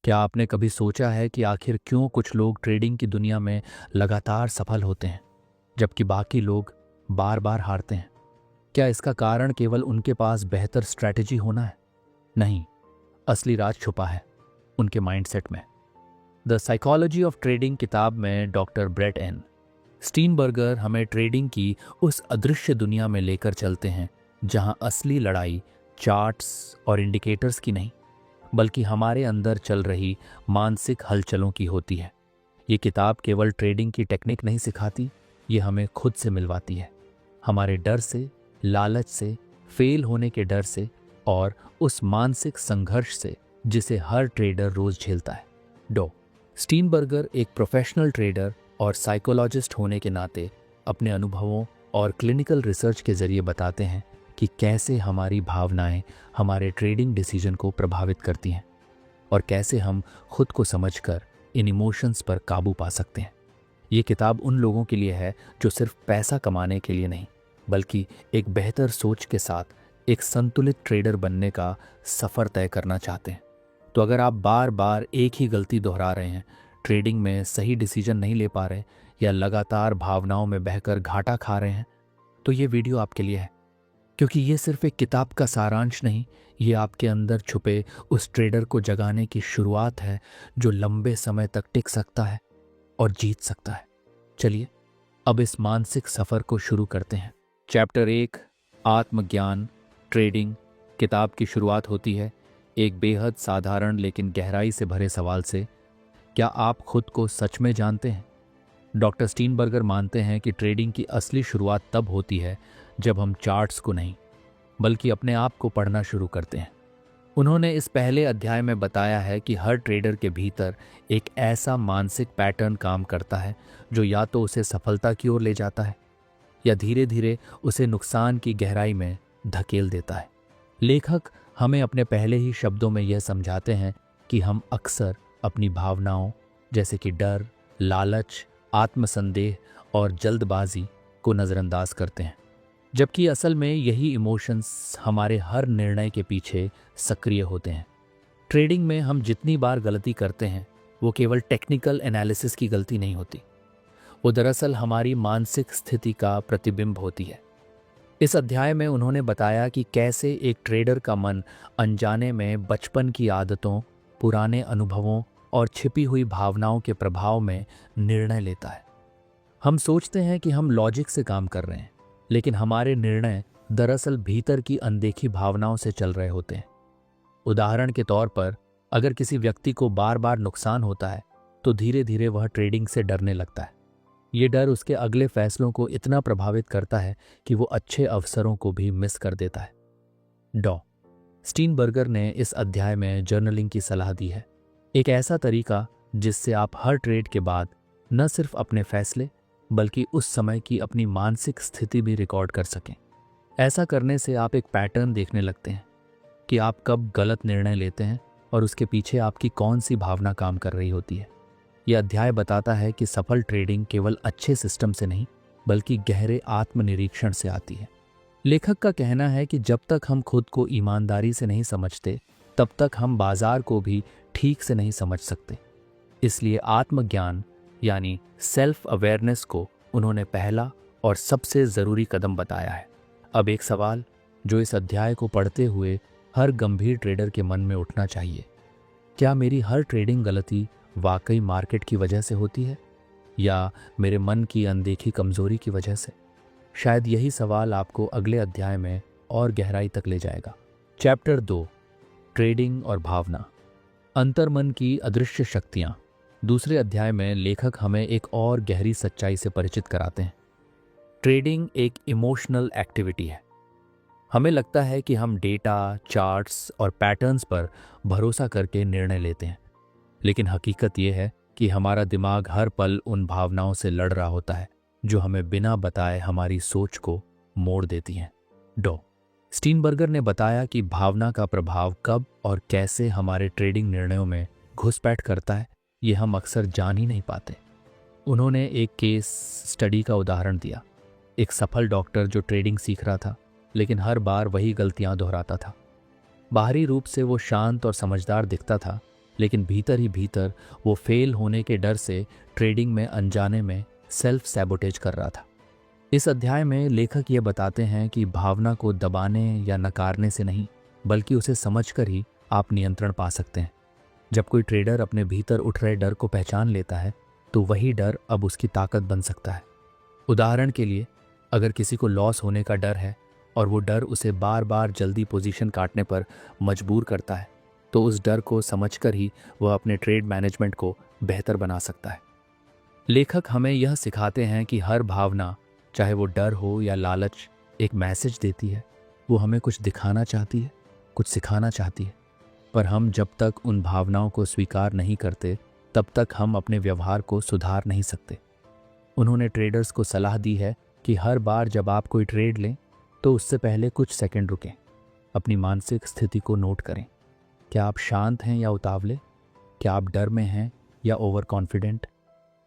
क्या आपने कभी सोचा है कि आखिर क्यों कुछ लोग ट्रेडिंग की दुनिया में लगातार सफल होते हैं जबकि बाकी लोग बार बार हारते हैं? क्या इसका कारण केवल उनके पास बेहतर स्ट्रैटेजी होना है? नहीं, असली राज छुपा है उनके माइंडसेट में। द साइकोलॉजी ऑफ ट्रेडिंग किताब में डॉक्टर ब्रेट एन स्टीनबर्गर हमें ट्रेडिंग की उस अदृश्य दुनिया में लेकर चलते हैं जहां असली लड़ाई चार्ट्स और इंडिकेटर्स की नहीं, बल्कि हमारे अंदर चल रही मानसिक हलचलों की होती है। ये किताब केवल ट्रेडिंग की टेक्निक नहीं सिखाती, ये हमें खुद से मिलवाती है, हमारे डर से, लालच से, फेल होने के डर से और उस मानसिक संघर्ष से जिसे हर ट्रेडर रोज झेलता है। डॉ स्टीनबर्गर एक प्रोफेशनल ट्रेडर और साइकोलॉजिस्ट होने के नाते अपने अनुभवों और क्लिनिकल रिसर्च के जरिए बताते हैं कि कैसे हमारी भावनाएं हमारे ट्रेडिंग डिसीजन को प्रभावित करती हैं और कैसे हम खुद को समझकर इन इमोशंस पर काबू पा सकते हैं। ये किताब उन लोगों के लिए है जो सिर्फ पैसा कमाने के लिए नहीं, बल्कि एक बेहतर सोच के साथ एक संतुलित ट्रेडर बनने का सफ़र तय करना चाहते हैं। तो अगर आप बार बार एक ही गलती दोहरा रहे हैं, ट्रेडिंग में सही डिसीजन नहीं ले पा रहे या लगातार भावनाओं में बहकर घाटा खा रहे हैं, तो ये वीडियो आपके लिए है। क्योंकि ये सिर्फ एक किताब का सारांश नहीं, ये आपके अंदर छुपे उस ट्रेडर को जगाने की शुरुआत है जो लंबे समय तक टिक सकता है और जीत सकता है। चलिए अब इस मानसिक सफ़र को शुरू करते हैं। चैप्टर 1, आत्मज्ञान ट्रेडिंग। किताब की शुरुआत होती है एक बेहद साधारण लेकिन गहराई से भरे सवाल से। क्या आप खुद को सच में जानते हैं? डॉक्टर स्टीनबर्गर मानते हैं कि ट्रेडिंग की असली शुरुआत तब होती है जब हम चार्ट्स को नहीं, बल्कि अपने आप को पढ़ना शुरू करते हैं। उन्होंने इस पहले अध्याय में बताया है कि हर ट्रेडर के भीतर एक ऐसा मानसिक पैटर्न काम करता है जो या तो उसे सफलता की ओर ले जाता है या धीरे धीरे उसे नुकसान की गहराई में धकेल देता है। लेखक हमें अपने पहले ही शब्दों में यह समझाते हैं कि हम अक्सर अपनी भावनाओं जैसे कि डर, लालच, आत्मसंदेह और जल्दबाजी को नज़रअंदाज करते हैं, जबकि असल में यही इमोशंस हमारे हर निर्णय के पीछे सक्रिय होते हैं। ट्रेडिंग में हम जितनी बार गलती करते हैं वो केवल टेक्निकल एनालिसिस की गलती नहीं होती, वो दरअसल हमारी मानसिक स्थिति का प्रतिबिंब होती है। इस अध्याय में उन्होंने बताया कि कैसे एक ट्रेडर का मन अनजाने में बचपन की आदतों, पुराने अनुभवों और छिपी हुई भावनाओं के प्रभाव में निर्णय लेता है। हम सोचते हैं कि हम लॉजिक से काम कर रहे हैं, लेकिन हमारे निर्णय दरअसल भीतर की अनदेखी भावनाओं से चल रहे होते हैं। उदाहरण के तौर पर, अगर किसी व्यक्ति को बार बार नुकसान होता है तो धीरे धीरे वह ट्रेडिंग से डरने लगता है। ये डर उसके अगले फैसलों को इतना प्रभावित करता है कि वो अच्छे अवसरों को भी मिस कर देता है। डॉ स्टीनबर्गर ने इस अध्याय में जर्नलिंग की सलाह दी है, एक ऐसा तरीका जिससे आप हर ट्रेड के बाद न सिर्फ अपने फैसले बल्कि उस समय की अपनी मानसिक स्थिति भी रिकॉर्ड कर सकें। ऐसा करने से आप एक पैटर्न देखने लगते हैं कि आप कब गलत निर्णय लेते हैं और उसके पीछे आपकी कौन सी भावना काम कर रही होती है। यह अध्याय बताता है कि सफल ट्रेडिंग केवल अच्छे सिस्टम से नहीं, बल्कि गहरे आत्मनिरीक्षण से आती है। लेखक का कहना है कि जब तक हम खुद को ईमानदारी से नहीं समझते, तब तक हम बाजार को भी ठीक से नहीं समझ सकते। इसलिए आत्मज्ञान यानी सेल्फ अवेयरनेस को उन्होंने पहला और सबसे ज़रूरी कदम बताया है। अब एक सवाल जो इस अध्याय को पढ़ते हुए हर गंभीर ट्रेडर के मन में उठना चाहिए: क्या मेरी हर ट्रेडिंग गलती वाकई मार्केट की वजह से होती है या मेरे मन की अनदेखी कमजोरी की वजह से? शायद यही सवाल आपको अगले अध्याय में और गहराई तक ले जाएगा। चैप्टर 2, ट्रेडिंग और भावना, अंतर्मन की अदृश्य शक्तियाँ। दूसरे अध्याय में लेखक हमें एक और गहरी सच्चाई से परिचित कराते हैं। ट्रेडिंग एक इमोशनल एक्टिविटी है। हमें लगता है कि हम डेटा, चार्ट्स और पैटर्न्स पर भरोसा करके निर्णय लेते हैं, लेकिन हकीकत यह है कि हमारा दिमाग हर पल उन भावनाओं से लड़ रहा होता है जो हमें बिना बताए हमारी सोच को मोड़ देती हैं। डॉ स्टीनबर्गर ने बताया कि भावना का प्रभाव कब और कैसे हमारे ट्रेडिंग निर्णयों में घुसपैठ करता है, ये हम अक्सर जान ही नहीं पाते। उन्होंने एक केस स्टडी का उदाहरण दिया। एक सफल डॉक्टर जो ट्रेडिंग सीख रहा था, लेकिन हर बार वही गलतियां दोहराता था। बाहरी रूप से वो शांत और समझदार दिखता था, लेकिन भीतर ही भीतर वो फेल होने के डर से ट्रेडिंग में अनजाने में सेल्फ सैबोटेज कर रहा था। इस अध्याय में लेखक ये बताते हैं कि भावना को दबाने या नकारने से नहीं, बल्कि उसे समझकर ही आप नियंत्रण पा सकते हैं। जब कोई ट्रेडर अपने भीतर उठ रहे डर को पहचान लेता है तो वही डर अब उसकी ताकत बन सकता है। उदाहरण के लिए, अगर किसी को लॉस होने का डर है और वो डर उसे बार बार जल्दी पोजीशन काटने पर मजबूर करता है, तो उस डर को समझकर ही वह अपने ट्रेड मैनेजमेंट को बेहतर बना सकता है। लेखक हमें यह सिखाते हैं कि हर भावना, चाहे वो डर हो या लालच, एक मैसेज देती है। वो हमें कुछ दिखाना चाहती है, कुछ सिखाना चाहती है। पर हम जब तक उन भावनाओं को स्वीकार नहीं करते, तब तक हम अपने व्यवहार को सुधार नहीं सकते। उन्होंने ट्रेडर्स को सलाह दी है कि हर बार जब आप कोई ट्रेड लें तो उससे पहले कुछ सेकंड रुकें, अपनी मानसिक स्थिति को नोट करें। क्या आप शांत हैं या उतावले? क्या आप डर में हैं या ओवर कॉन्फिडेंट?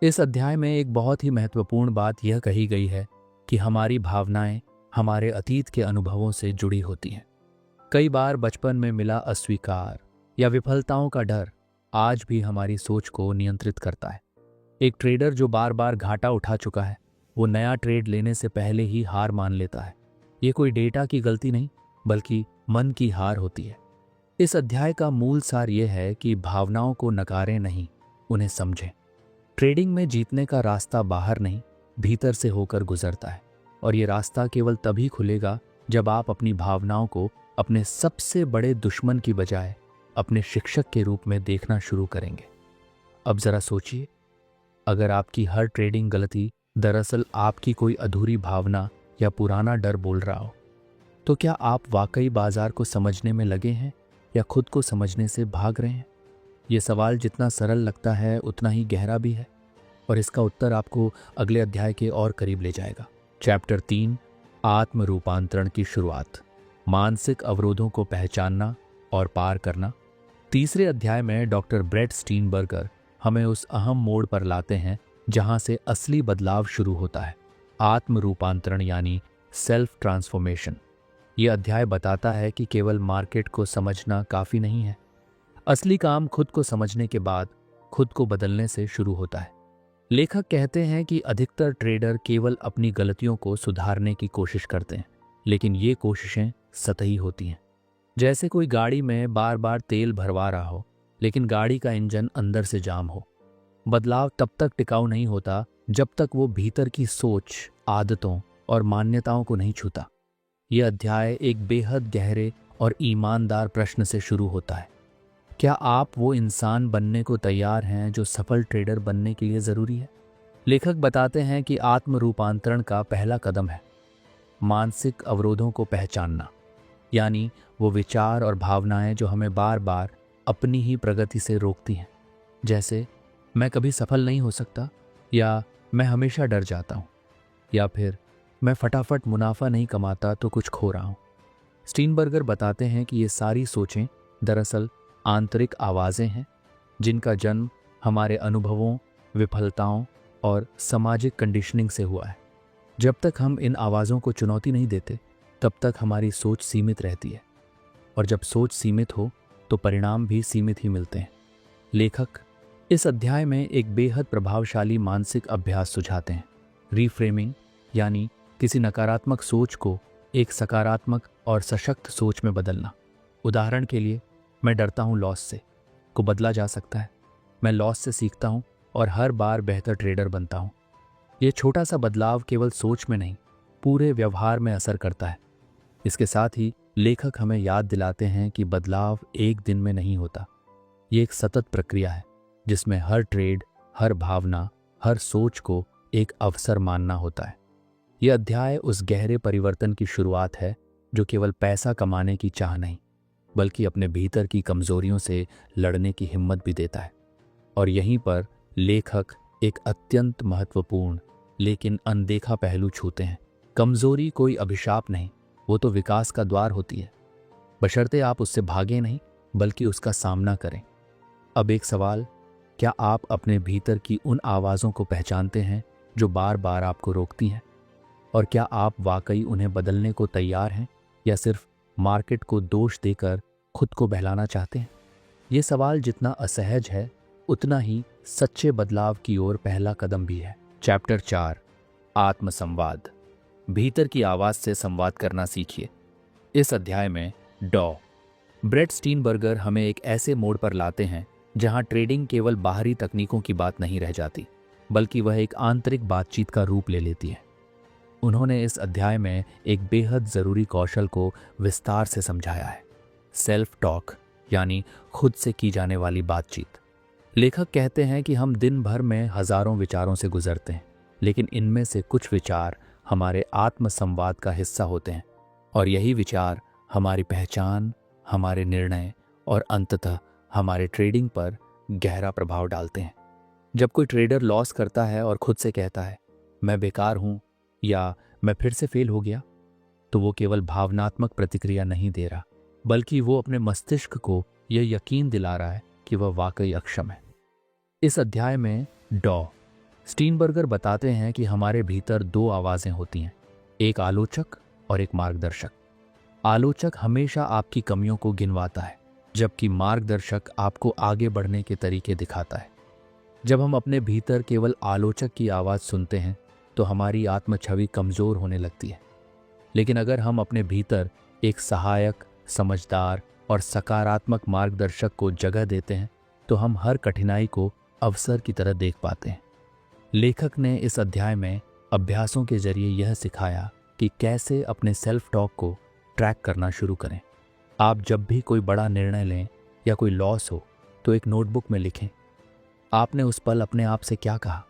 इस अध्याय में एक बहुत ही महत्वपूर्ण बात यह कही गई है कि हमारी भावनाएं हमारे अतीत के अनुभवों से जुड़ी होती हैं। कई बार बचपन में मिला अस्वीकार या विफलताओं का डर आज भी हमारी सोच को नियंत्रित करता है। एक ट्रेडर जो बार बार घाटा उठा चुका है, वो नया ट्रेड लेने से पहले ही हार मान लेता है। ये कोई डेटा की गलती नहीं, बल्कि मन की हार होती है। इस अध्याय का मूल सार यह है कि भावनाओं को नकारें नहीं, उन्हें समझें। ट्रेडिंग में जीतने का रास्ता बाहर नहीं, भीतर से होकर गुजरता है, और ये रास्ता केवल तभी खुलेगा जब आप अपनी भावनाओं को अपने सबसे बड़े दुश्मन की बजाय अपने शिक्षक के रूप में देखना शुरू करेंगे। अब जरा सोचिए, अगर आपकी हर ट्रेडिंग गलती दरअसल आपकी कोई अधूरी भावना या पुराना डर बोल रहा हो, तो क्या आप वाकई बाजार को समझने में लगे हैं या खुद को समझने से भाग रहे हैं? ये सवाल जितना सरल लगता है उतना ही गहरा भी है, और इसका उत्तर आपको अगले अध्याय के और करीब ले जाएगा। चैप्टर 3, आत्म रूपांतरण की शुरुआत, मानसिक अवरोधों को पहचानना और पार करना। तीसरे अध्याय में डॉक्टर ब्रेट स्टीनबर्गर हमें उस अहम मोड़ पर लाते हैं जहां से असली बदलाव शुरू होता है, आत्म रूपांतरण यानी सेल्फ ट्रांसफॉर्मेशन। यह अध्याय बताता है कि केवल मार्केट को समझना काफी नहीं है। असली काम खुद को समझने के बाद खुद को बदलने से शुरू होता है। लेखक कहते हैं कि अधिकतर ट्रेडर केवल अपनी गलतियों को सुधारने की कोशिश करते हैं, लेकिन ये कोशिशें सतही होती हैं। जैसे कोई गाड़ी में बार बार तेल भरवा रहा हो, लेकिन गाड़ी का इंजन अंदर से जाम हो। बदलाव तब तक टिकाऊ नहीं होता जब तक वो भीतर की सोच, आदतों और मान्यताओं को नहीं छूता। यह अध्याय एक बेहद गहरे और ईमानदार प्रश्न से शुरू होता है। क्या आप वो इंसान बनने को तैयार हैं जो सफल ट्रेडर बनने के लिए ज़रूरी है? लेखक बताते हैं कि आत्म रूपांतरण का पहला कदम है मानसिक अवरोधों को पहचानना, यानी वो विचार और भावनाएं जो हमें बार बार अपनी ही प्रगति से रोकती हैं। जैसे, मैं कभी सफल नहीं हो सकता, या मैं हमेशा डर जाता हूँ, या फिर मैं फटाफट मुनाफा नहीं कमाता तो कुछ खो रहा हूँ। स्टीनबर्गर बताते हैं कि ये सारी सोचें दरअसल आंतरिक आवाज़ें हैं जिनका जन्म हमारे अनुभवों, विफलताओं और सामाजिक कंडीशनिंग से हुआ है। जब तक हम इन आवाज़ों को चुनौती नहीं देते, तब तक हमारी सोच सीमित रहती है, और जब सोच सीमित हो तो परिणाम भी सीमित ही मिलते हैं। लेखक इस अध्याय में एक बेहद प्रभावशाली मानसिक अभ्यास सुझाते हैं, रीफ्रेमिंग, यानी किसी नकारात्मक सोच को एक सकारात्मक और सशक्त सोच में बदलना। उदाहरण के लिए, मैं डरता हूँ लॉस से को बदला जा सकता है, मैं लॉस से सीखता हूँ और हर बार बेहतर ट्रेडर बनता हूँ। ये छोटा सा बदलाव केवल सोच में नहीं, पूरे व्यवहार में असर करता है। इसके साथ ही लेखक हमें याद दिलाते हैं कि बदलाव एक दिन में नहीं होता। ये एक सतत प्रक्रिया है जिसमें हर ट्रेड, हर भावना, हर सोच को एक अवसर मानना होता है। यह अध्याय उस गहरे परिवर्तन की शुरुआत है जो केवल पैसा कमाने की चाह नहीं, बल्कि अपने भीतर की कमजोरियों से लड़ने की हिम्मत भी देता है। और यहीं पर लेखक एक अत्यंत महत्वपूर्ण लेकिन अनदेखा पहलू छूते हैं। कमजोरी कोई अभिशाप नहीं, वो तो विकास का द्वार होती है, बशर्ते आप उससे भागें नहीं, बल्कि उसका सामना करें। अब एक सवाल, क्या आप अपने भीतर की उन आवाज़ों को पहचानते हैं जो बार बार आपको रोकती हैं? और क्या आप वाकई उन्हें बदलने को तैयार हैं, या सिर्फ मार्केट को दोष देकर खुद को बहलाना चाहते हैं? ये सवाल जितना असहज है उतना ही सच्चे बदलाव की ओर पहला कदम भी है। चैप्टर 4, आत्मसंवाद। भीतर की आवाज से संवाद करना सीखिए। इस अध्याय में डॉ ब्रेट स्टीनबर्गर हमें एक ऐसे मोड़ पर लाते हैं जहां ट्रेडिंग केवल बाहरी तकनीकों की बात नहीं रह जाती, बल्कि वह एक आंतरिक बातचीत का रूप ले लेती है। उन्होंने इस अध्याय में एक बेहद जरूरी कौशल को विस्तार से समझाया है, सेल्फ टॉक, यानी खुद से की जाने वाली बातचीत। लेखक कहते हैं कि हम दिन भर में हजारों विचारों से गुजरते हैं, लेकिन इनमें से कुछ विचार हमारे आत्मसंवाद का हिस्सा होते हैं, और यही विचार हमारी पहचान, हमारे निर्णय और अंततः हमारे ट्रेडिंग पर गहरा प्रभाव डालते हैं। जब कोई ट्रेडर लॉस करता है और खुद से कहता है मैं बेकार हूं या मैं फिर से फेल हो गया, तो वो केवल भावनात्मक प्रतिक्रिया नहीं दे रहा, बल्कि वो अपने मस्तिष्क को यह यकीन दिला रहा है कि वह वाकई अक्षम है। इस अध्याय में डॉ स्टीनबर्गर बताते हैं कि हमारे भीतर दो आवाजें होती हैं, एक आलोचक और एक मार्गदर्शक। आलोचक हमेशा आपकी कमियों को गिनवाता है, जबकि मार्गदर्शक आपको आगे बढ़ने के तरीके दिखाता है। जब हम अपने भीतर केवल आलोचक की आवाज सुनते हैं तो हमारी आत्म छवि कमजोर होने लगती है, लेकिन अगर हम अपने भीतर एक सहायक, समझदार और सकारात्मक मार्गदर्शक को जगह देते हैं तो हम हर कठिनाई को अवसर की तरह देख पाते हैं। लेखक ने इस अध्याय में अभ्यासों के जरिए यह सिखाया कि कैसे अपने सेल्फ टॉक को ट्रैक करना शुरू करें। आप जब भी कोई बड़ा निर्णय लें या कोई लॉस हो तो एक नोटबुक में लिखें, आपने उस पल अपने आप से क्या कहा,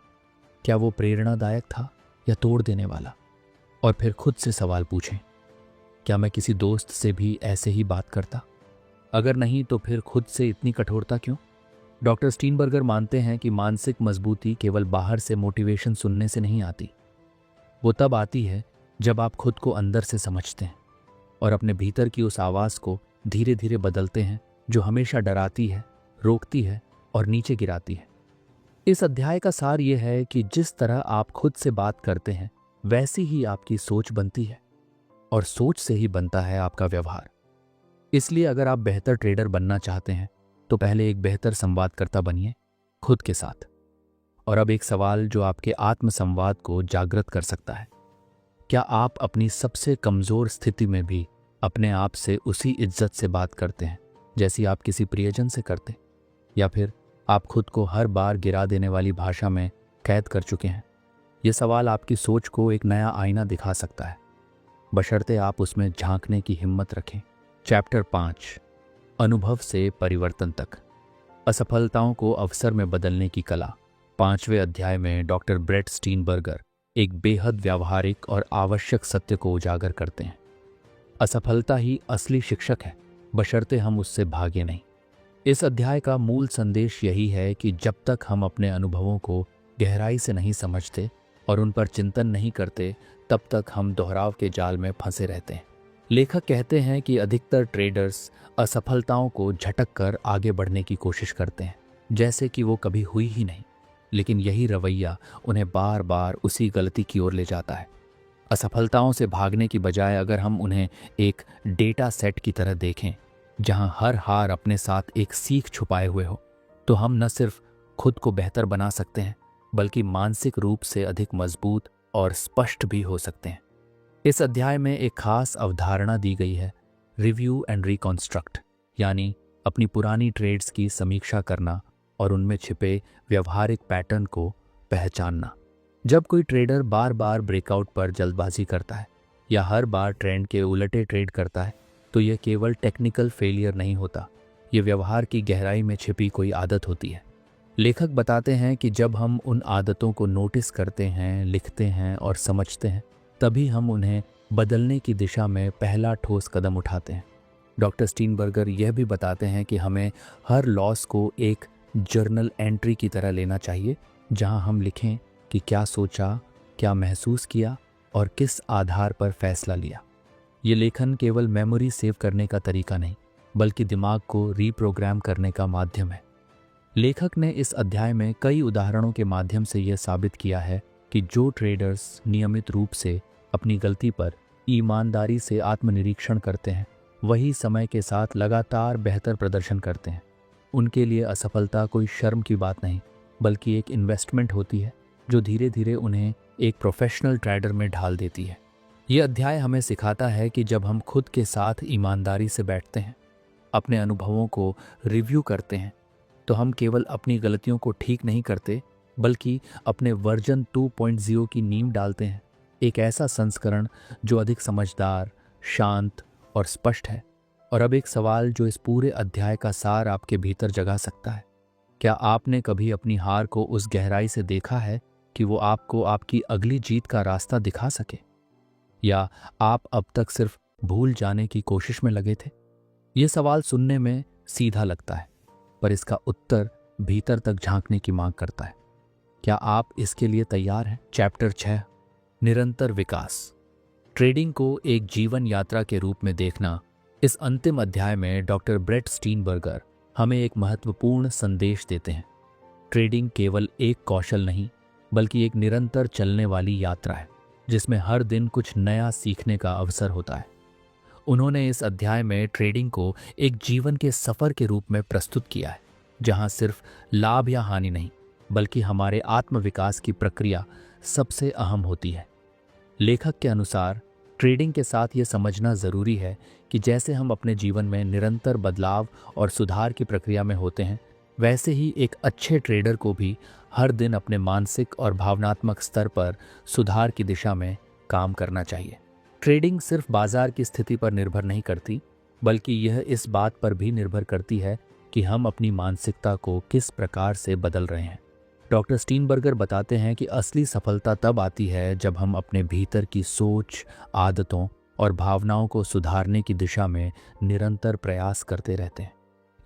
क्या वो प्रेरणादायक था या तोड़ देने वाला। और फिर खुद से सवाल पूछें, क्या मैं किसी दोस्त से भी ऐसे ही बात करता? अगर नहीं तो फिर खुद से इतनी कठोरता क्यों? डॉक्टर स्टीनबर्गर मानते हैं कि मानसिक मजबूती केवल बाहर से मोटिवेशन सुनने से नहीं आती, वो तब आती है जब आप खुद को अंदर से समझते हैं और अपने भीतर की उस आवाज को धीरे धीरे बदलते हैं जो हमेशा डराती है, रोकती है और नीचे गिराती है। इस अध्याय का सार यह है कि जिस तरह आप खुद से बात करते हैं वैसी ही आपकी सोच बनती है, और सोच से ही बनता है आपका व्यवहार। इसलिए अगर आप बेहतर ट्रेडर बनना चाहते हैं तो पहले एक बेहतर संवादकर्ता बनिए खुद के साथ। और अब एक सवाल जो आपके आत्मसंवाद को जागृत कर सकता है, क्या आप अपनी सबसे कमजोर स्थिति में भी अपने आप से उसी इज्जत से बात करते हैं जैसी आप किसी प्रियजन से करते, या फिर आप खुद को हर बार गिरा देने वाली भाषा में कैद कर चुके हैं? यह सवाल आपकी सोच को एक नया आईना दिखा सकता है, बशर्ते आप उसमें झांकने की हिम्मत रखें। चैप्टर 5, अनुभव से परिवर्तन तक, असफलताओं को अवसर में बदलने की कला। 5वें अध्याय में डॉक्टर ब्रेट स्टीनबर्गर एक बेहद व्यावहारिक और आवश्यक सत्य को उजागर करते हैं। असफलता ही असली शिक्षक है, बशर्ते हम उससे भागे नहीं। इस अध्याय का मूल संदेश यही है कि जब तक हम अपने अनुभवों को गहराई से नहीं समझते और उन पर चिंतन नहीं करते, तब तक हम दोहराव के जाल में फंसे रहते हैं। लेखक कहते हैं कि अधिकतर ट्रेडर्स असफलताओं को झटक कर आगे बढ़ने की कोशिश करते हैं, जैसे कि वो कभी हुई ही नहीं, लेकिन यही रवैया उन्हें बार बार उसी गलती की ओर ले जाता है। असफलताओं से भागने की बजाय अगर हम उन्हें एक डेटा सेट की तरह देखें जहां हर हार अपने साथ एक सीख छुपाए हुए हो, तो हम न सिर्फ खुद को बेहतर बना सकते हैं बल्कि मानसिक रूप से अधिक मजबूत और स्पष्ट भी हो सकते हैं। इस अध्याय में एक खास अवधारणा दी गई है, रिव्यू एंड रिकॉन्स्ट्रक्ट, यानी अपनी पुरानी ट्रेड्स की समीक्षा करना और उनमें छिपे व्यवहारिक पैटर्न को पहचानना। जब कोई ट्रेडर बार बार ब्रेकआउट पर जल्दबाजी करता है या हर बार ट्रेंड के उलटे ट्रेड करता है, तो यह केवल टेक्निकल फेलियर नहीं होता, यह व्यवहार की गहराई में छिपी कोई आदत होती है। लेखक बताते हैं कि जब हम उन आदतों को नोटिस करते हैं, लिखते हैं और समझते हैं, तभी हम उन्हें बदलने की दिशा में पहला ठोस कदम उठाते हैं। डॉक्टर स्टीनबर्गर यह भी बताते हैं कि हमें हर लॉस को एक जर्नल एंट्री की तरह लेना चाहिए, जहां हम लिखें कि क्या सोचा, क्या महसूस किया और किस आधार पर फैसला लिया। ये लेखन केवल मेमोरी सेव करने का तरीका नहीं, बल्कि दिमाग को रीप्रोग्राम करने का माध्यम है। लेखक ने इस अध्याय में कई उदाहरणों के माध्यम से यह साबित किया है कि जो ट्रेडर्स नियमित रूप से अपनी गलती पर ईमानदारी से आत्मनिरीक्षण करते हैं, वही समय के साथ लगातार बेहतर प्रदर्शन करते हैं। उनके लिए असफलता कोई शर्म की बात नहीं, बल्कि एक इन्वेस्टमेंट होती है जो धीरे धीरे उन्हें एक प्रोफेशनल ट्रेडर में ढाल देती है। ये अध्याय हमें सिखाता है कि जब हम खुद के साथ ईमानदारी से बैठते हैं, अपने अनुभवों को रिव्यू करते हैं, तो हम केवल अपनी गलतियों को ठीक नहीं करते, बल्कि अपने वर्जन 2.0 की नींव डालते हैं, एक ऐसा संस्करण जो अधिक समझदार, शांत और स्पष्ट है। और अब एक सवाल जो इस पूरे अध्याय का सार आपके भीतर जगा सकता है। क्या आपने कभी अपनी हार को उस गहराई से देखा है कि वो आपको आपकी अगली जीत का रास्ता दिखा सके? या आप अब तक सिर्फ भूल जाने की कोशिश में लगे थे? ये सवाल सुनने में सीधा लगता है, पर इसका उत्तर भीतर तक झांकने की मांग करता है। क्या आप इसके लिए तैयार हैं? चैप्टर 6, निरंतर विकास। ट्रेडिंग को एक जीवन यात्रा के रूप में देखना। इस अंतिम अध्याय में डॉक्टर ब्रेट स्टीनबर्गर हमें एक महत्वपूर्ण संदेश देते हैं। ट्रेडिंग केवल एक कौशल नहीं, बल्कि एक निरंतर चलने वाली यात्रा है, जिसमें हर दिन कुछ नया सीखने का अवसर होता है। उन्होंने इस अध्याय में ट्रेडिंग को एक जीवन के सफर के रूप में प्रस्तुत किया है, जहां सिर्फ लाभ या हानि नहीं, बल्कि हमारे आत्मविकास की प्रक्रिया सबसे अहम होती है। लेखक के अनुसार ट्रेडिंग के साथ ये समझना जरूरी है कि जैसे हम अपने जीवन में निरंतर बदलाव और सुधार की प्रक्रिया में होते हैं, वैसे ही एक अच्छे ट्रेडर को भी हर दिन अपने मानसिक और भावनात्मक स्तर पर सुधार की दिशा में काम करना चाहिए। ट्रेडिंग सिर्फ बाजार की स्थिति पर निर्भर नहीं करती, बल्कि यह इस बात पर भी निर्भर करती है कि हम अपनी मानसिकता को किस प्रकार से बदल रहे हैं। डॉक्टर स्टीनबर्गर बताते हैं कि असली सफलता तब आती है जब हम अपने भीतर की सोच, आदतों और भावनाओं को सुधारने की दिशा में निरंतर प्रयास करते रहते हैं।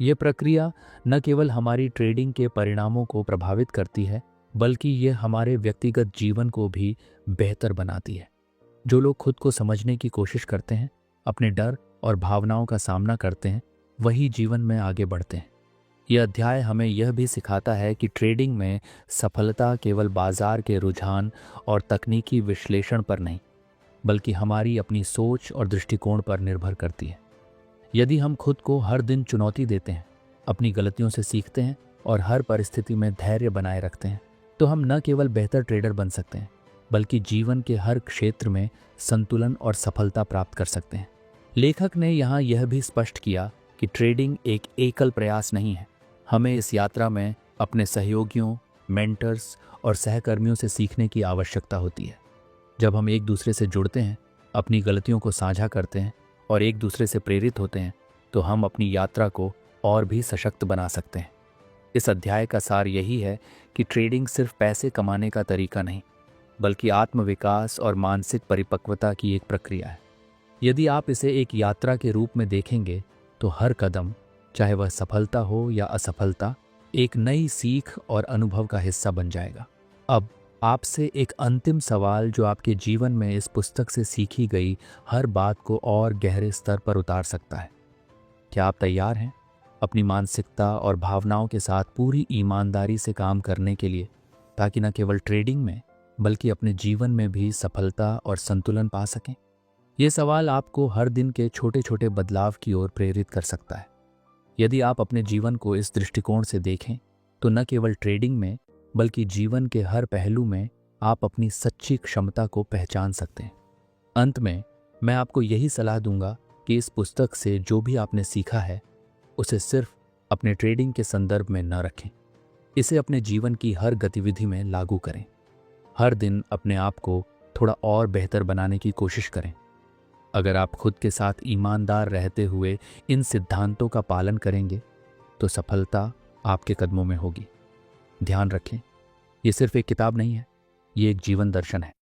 ये प्रक्रिया न केवल हमारी ट्रेडिंग के परिणामों को प्रभावित करती है, बल्कि ये हमारे व्यक्तिगत जीवन को भी बेहतर बनाती है। जो लोग खुद को समझने की कोशिश करते हैं, अपने डर और भावनाओं का सामना करते हैं, वही जीवन में आगे बढ़ते हैं। यह अध्याय हमें यह भी सिखाता है कि ट्रेडिंग में सफलता केवल बाजार के रुझान और तकनीकी विश्लेषण पर नहीं, बल्कि हमारी अपनी सोच और दृष्टिकोण पर निर्भर करती है। यदि हम खुद को हर दिन चुनौती देते हैं, अपनी गलतियों से सीखते हैं और हर परिस्थिति में धैर्य बनाए रखते हैं, तो हम न केवल बेहतर ट्रेडर बन सकते हैं, बल्कि जीवन के हर क्षेत्र में संतुलन और सफलता प्राप्त कर सकते हैं। लेखक ने यहाँ यह भी स्पष्ट किया कि ट्रेडिंग एक एकल प्रयास नहीं है। हमें इस यात्रा में अपने सहयोगियों, मेंटर्स और सहकर्मियों से सीखने की आवश्यकता होती है। जब हम एक दूसरे से जुड़ते हैं, अपनी गलतियों को साझा करते हैं और एक दूसरे से प्रेरित होते हैं, तो हम अपनी यात्रा को और भी सशक्त बना सकते हैं। इस अध्याय का सार यही है कि ट्रेडिंग सिर्फ पैसे कमाने का तरीका नहीं, बल्कि आत्मविकास और मानसिक परिपक्वता की एक प्रक्रिया है। यदि आप इसे एक यात्रा के रूप में देखेंगे, तो हर कदम, चाहे वह सफलता हो या असफलता, एक नई सीख और अनुभव का हिस्सा बन जाएगा। अब आपसे एक अंतिम सवाल जो आपके जीवन में इस पुस्तक से सीखी गई हर बात को और गहरे स्तर पर उतार सकता है। क्या आप तैयार हैं अपनी मानसिकता और भावनाओं के साथ पूरी ईमानदारी से काम करने के लिए, ताकि न केवल ट्रेडिंग में बल्कि अपने जीवन में भी सफलता और संतुलन पा सकें? ये सवाल आपको हर दिन के छोटे छोटे बदलाव की ओर प्रेरित कर सकता है। यदि आप अपने जीवन को इस दृष्टिकोण से देखें, तो न केवल ट्रेडिंग में बल्कि जीवन के हर पहलू में आप अपनी सच्ची क्षमता को पहचान सकते हैं। अंत में मैं आपको यही सलाह दूंगा कि इस पुस्तक से जो भी आपने सीखा है, उसे सिर्फ अपने ट्रेडिंग के संदर्भ में न रखें। इसे अपने जीवन की हर गतिविधि में लागू करें। हर दिन अपने आप को थोड़ा और बेहतर बनाने की कोशिश करें। अगर आप खुद के साथ ईमानदार रहते हुए इन सिद्धांतों का पालन करेंगे, तो सफलता आपके कदमों में होगी। ध्यान रखें, ये सिर्फ एक किताब नहीं है, ये एक जीवन दर्शन है।